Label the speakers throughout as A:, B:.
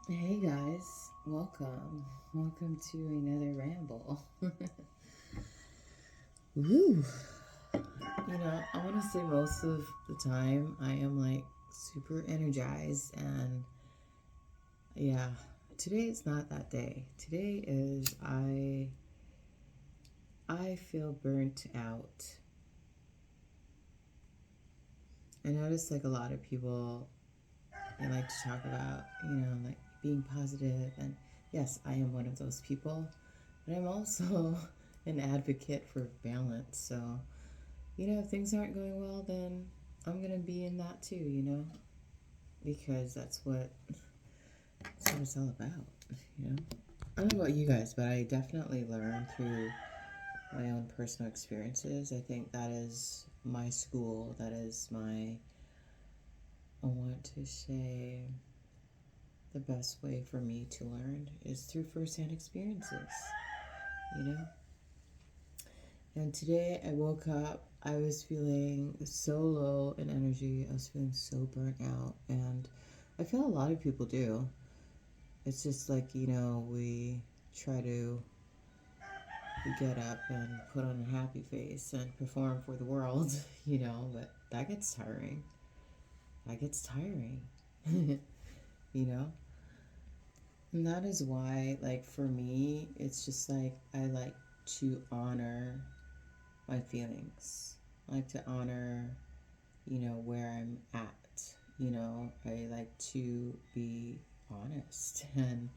A: Hey guys, welcome. Welcome to another ramble. Woo! I want to say most of the time I am like super energized, and yeah, today is not that day. Today is I feel burnt out. I notice like a lot of people they like to talk about, like being positive, and yes, I am one of those people, but I'm also an advocate for balance. So, if things aren't going well, then I'm gonna be in that too, because that's what it's all about, you know. I don't know about you guys, but I definitely learned through my own personal experiences. I think that is my school. That is I want to say, the best way for me to learn is through firsthand experiences, you know. And today I woke up, I was feeling so low in energy, I was feeling so burnt out, and I feel a lot of people do. It's just like, we try to get up and put on a happy face and perform for the world, but that gets tiring. That gets tiring, you know? And that is why, like, for me, it's just like I like to honor my feelings. I like to honor, where I'm at. I like to be honest and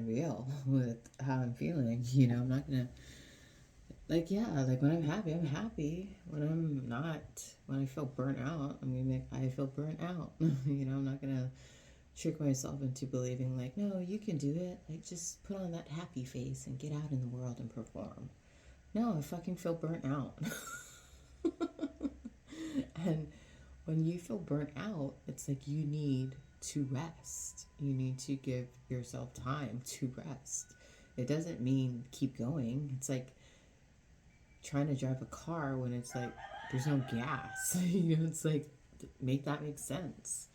A: real with how I'm feeling. I'm not gonna, like, yeah, like when I'm happy, I'm happy. When I'm not, when I feel burnt out, I feel burnt out. I'm not gonna trick myself into believing, like, no, you can do it. Like, just put on that happy face and get out in the world and perform. No, I fucking feel burnt out. And when you feel burnt out, it's like you need to rest. You need to give yourself time to rest. It doesn't mean keep going. It's like trying to drive a car when it's like there's no gas. It's like make that make sense.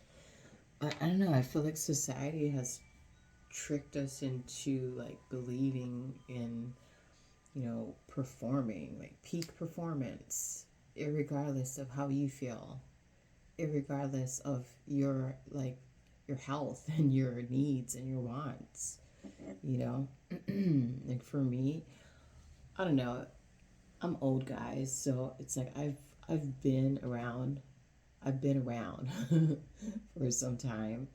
A: I don't know. I feel like society has tricked us into like believing in, performing, like peak performance, irregardless of how you feel, irregardless of your health and your needs and your wants, you know? Like for me, I don't know, I'm old guys, so it's like I've been around. I've been around for some time,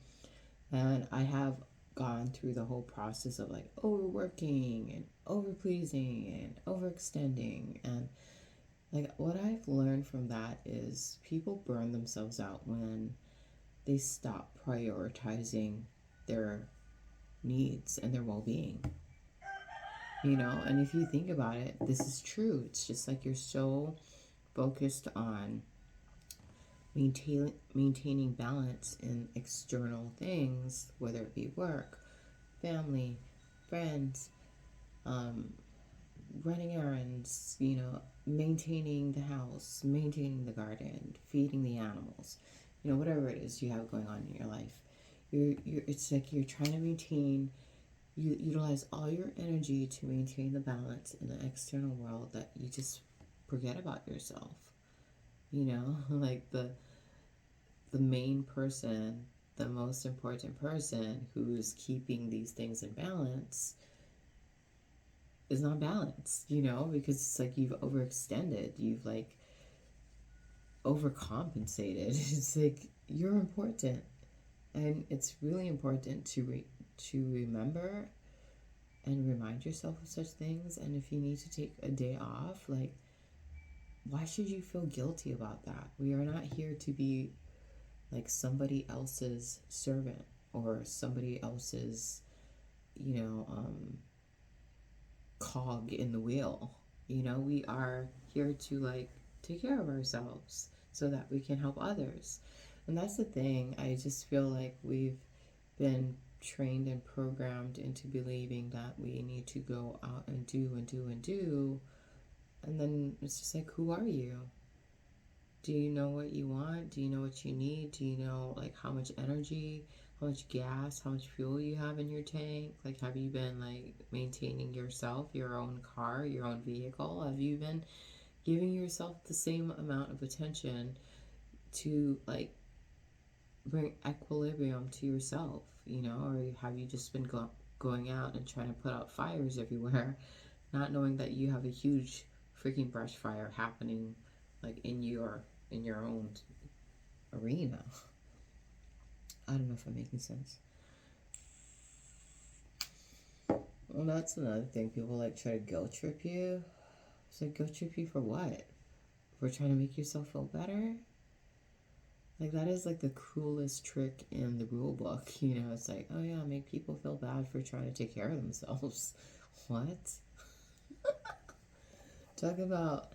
A: and I have gone through the whole process of like overworking and overpleasing and overextending. And like what I've learned from that is people burn themselves out when they stop prioritizing their needs and their well-being. And if you think about it, this is true. It's just like you're so focused on maintaining balance in external things, whether it be work, family, friends, um, running errands, maintaining the house, maintaining the garden, feeding the animals, whatever it is you have going on in your life. It's like you're trying to maintain, you utilize all your energy to maintain the balance in the external world that you just forget about yourself. Like the main person, the most important person who's keeping these things in balance is not balanced, because it's like you've overextended, you've like overcompensated. It's like you're important, and it's really important to remember and remind yourself of such things. And if you need to take a day off, like, why should you feel guilty about that? We are not here to be like somebody else's servant or somebody else's, you know, um, cog in the wheel. We are here to like take care of ourselves so that we can help others. And that's the thing. I just feel like we've been trained and programmed into believing that we need to go out and do and do and do. And then it's just like, who are you Do you know what you want? Do you know what you need? Do you know like how much energy, how much gas, how much fuel you have in your tank? Like, have you been like maintaining yourself, your own car, your own vehicle? Have you been giving yourself the same amount of attention to like bring equilibrium to yourself, or have you just been going out and trying to put out fires everywhere, not knowing that you have a huge freaking brush fire happening like in your own arena? I don't know if I'm making sense. Well, that's another thing. People like try to guilt trip you. It's like, guilt trip you for what? For trying to make yourself feel better? Like, that is like the cruelest trick in the rule book. It's like, oh yeah, make people feel bad for trying to take care of themselves. What? Talk about,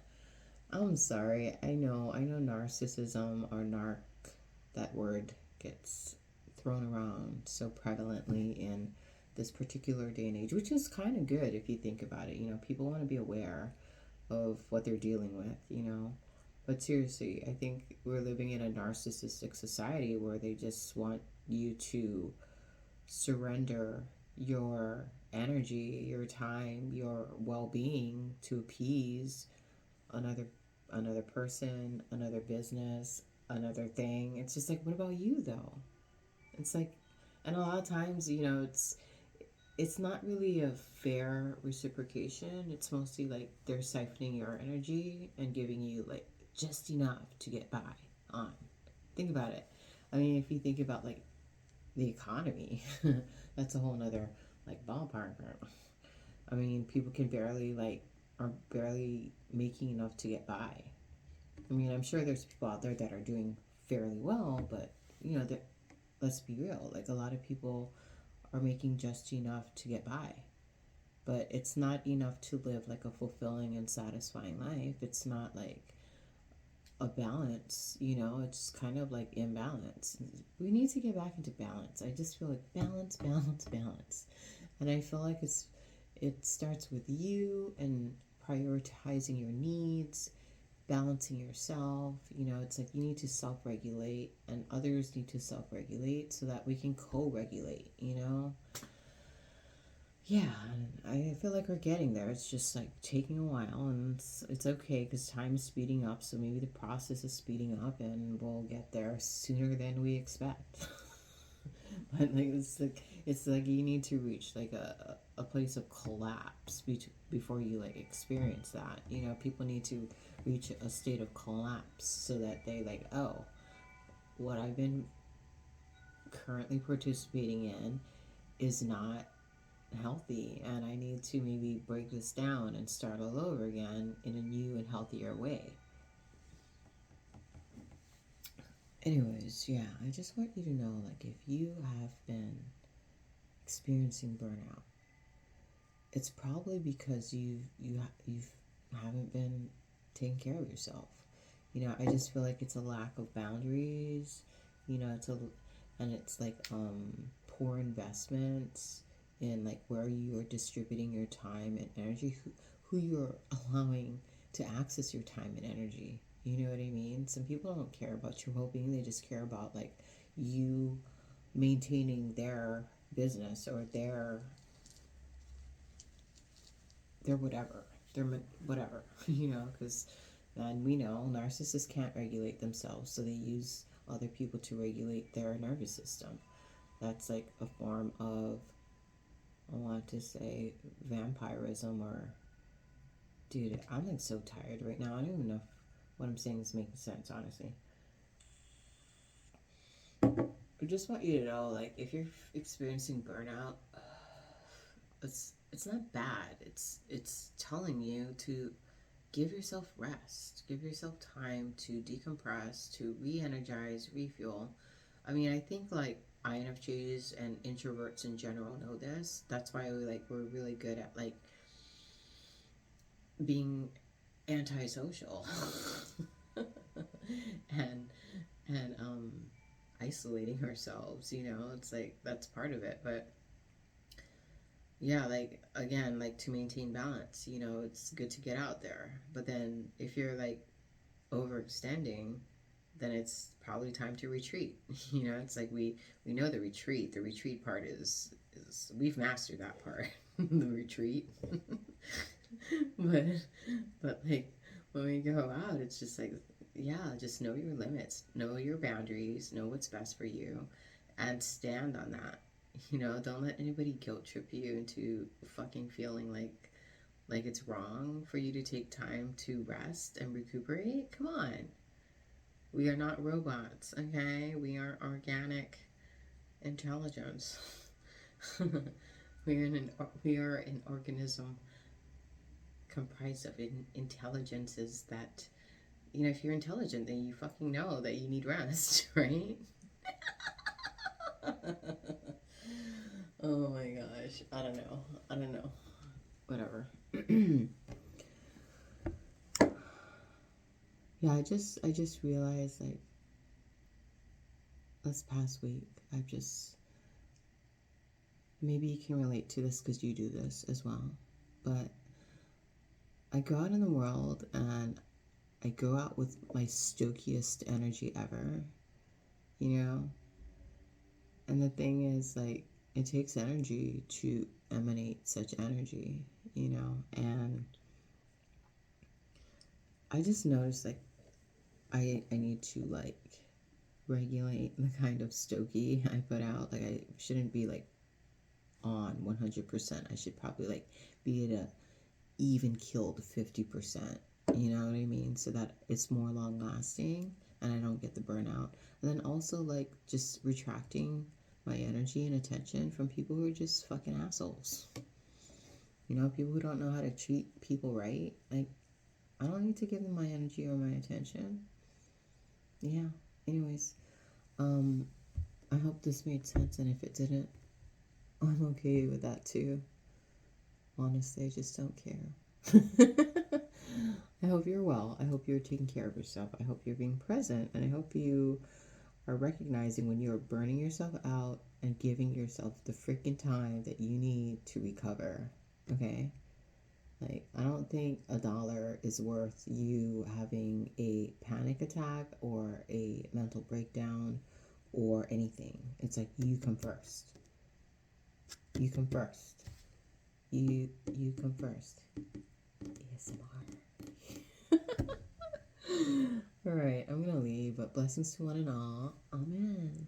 A: I'm sorry, I know narcissism or narc, that word gets thrown around so prevalently in this particular day and age, which is kind of good if you think about it. People want to be aware of what they're dealing with. But seriously, I think we're living in a narcissistic society where they just want you to surrender your energy, your time, your well-being to appease another another person, another business, another thing. It's just like, what about you though? It's like, and a lot of times, it's not really a fair reciprocation. It's mostly like they're siphoning your energy and giving you like just enough to get by on. Think about it. I mean, if you think about like the economy, that's a whole nother like ballpark. I mean, people can barely like are barely making enough to get by. I mean, I'm sure there's people out there that are doing fairly well, but let's be real. Like, a lot of people are making just enough to get by, but it's not enough to live like a fulfilling and satisfying life. It's not like a balance. It's kind of like imbalance. We need to get back into balance. I just feel like balance, balance, balance, and I feel like it starts with you and prioritizing your needs, balancing yourself. It's like you need to self-regulate and others need to self-regulate so that we can co-regulate. Yeah, and I feel like we're getting there. It's just like taking a while, and it's okay because time is speeding up. So maybe the process is speeding up, and we'll get there sooner than we expect. But like it's like you need to reach like a place of collapse before you like experience that. People need to reach a state of collapse so that they like, oh, what I've been currently participating in is not healthy, and I need to maybe break this down and start all over again in a new and healthier way. Anyways, yeah, I just want you to know, like, if you have been experiencing burnout, it's probably because you haven't been taking care of yourself. I just feel like it's a lack of boundaries. It's a and it's like poor investments in like where you are distributing your time and energy, who you're allowing to access your time and energy. You know what I mean? Some people don't care about your well-being. They just care about like you maintaining their business or their whatever, their whatever, because and we know narcissists can't regulate themselves, so they use other people to regulate their nervous system. That's like a form of, I want to say, vampirism, or, dude, I'm like so tired right now. I don't even know if what I'm saying is making sense, honestly. I just want you to know, like, if you're experiencing burnout, it's not bad. It's telling you to give yourself rest, give yourself time to decompress, to re-energize, refuel. I mean, I think like INFJs and introverts in general know this. That's why we're really good at like being antisocial and and isolating ourselves. It's like that's part of it. But yeah, like again, like to maintain balance, it's good to get out there. But then if you're like overextending, then it's probably time to retreat. It's like we know the retreat part is we've mastered that part. The retreat. but but like when we go out, it's just like, yeah, just know your limits, know your boundaries, know what's best for you, and stand on that. Don't let anybody guilt trip you into fucking feeling like it's wrong for you to take time to rest and recuperate. Come on. We are not robots, okay? We are organic intelligence. We are an organism comprised of intelligences that, if you're intelligent, then you fucking know that you need rest, right? Oh my gosh. I don't know. I don't know. Whatever. Yeah, I just realized, like, this past week, I've just, maybe you can relate to this because you do this as well, but I go out in the world and I go out with my stokiest energy ever, you know? And the thing is, like, it takes energy to emanate such energy, And I just noticed, like, I need to, like, regulate the kind of stoky I put out. Like, I shouldn't be, like, on 100%. I should probably, like, be at a even killed 50%. You know what I mean? So that it's more long lasting and I don't get the burnout. And then also, like, just retracting my energy and attention from people who are just fucking assholes. People who don't know how to treat people right. Like, I don't need to give them my energy or my attention. Yeah. Anyways, I hope this made sense, and if it didn't, I'm okay with that too. Honestly, I just don't care. I hope you're well. I hope you're taking care of yourself. I hope you're being present. And I hope you are recognizing when you're burning yourself out and giving yourself the freaking time that you need to recover. Okay? Like, I don't think $1 is worth you having a panic attack or a mental breakdown or anything. It's like, you come first. You come first. You come first. ASMR. All right, I'm gonna leave, but blessings to one and all. Amen.